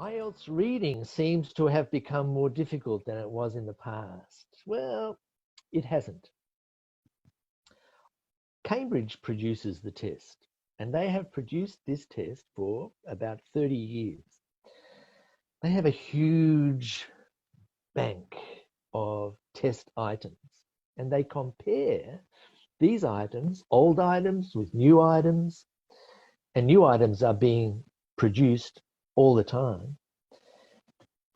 IELTS reading seems to have become more difficult than it was in the past. Well, it hasn't. Cambridge produces the test, and they have produced this test for about 30 years. They have a huge bank of test items, and they compare these items, old items with new items, and new items are being produced all the time.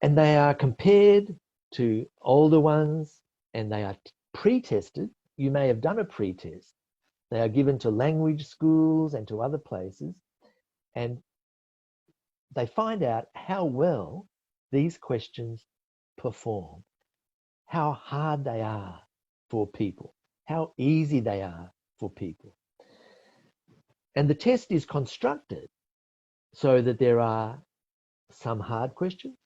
And they are compared to older ones, and they are pre-tested. You may have done a pre-test. They are given to language schools and to other places, and they find out how well these questions perform, how hard they are for people, how easy they are for people. And the test is constructed so that there are some hard questions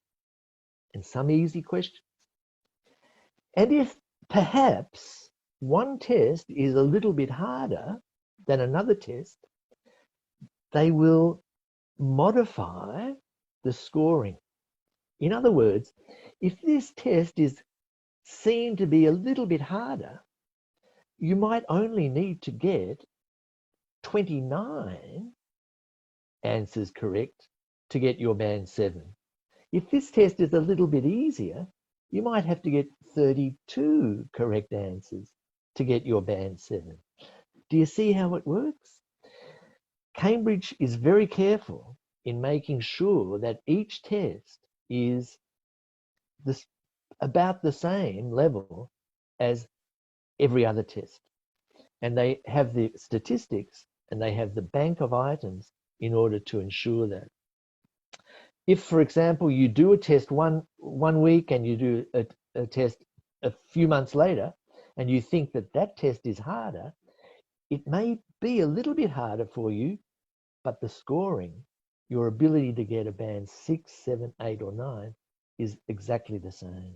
and some easy questions. And if perhaps one test is a little bit harder than another test, they will modify the scoring. In other words, if this test is seen to be a little bit harder, you might only need to get 29 answers correct to get your band 7. If this test is a little bit easier, you might have to get 32 correct answers to get your band 7. Do you see how it works? Cambridge is very careful in making sure that each test is about the same level as every other test. And they have the statistics and they have the bank of items in order to ensure that. If, for example, you do a test one week and you do a test a few months later, and you think that that test is harder, it may be a little bit harder for you, but the scoring, your ability to get a band 6, 7, 8, or 9 is exactly the same.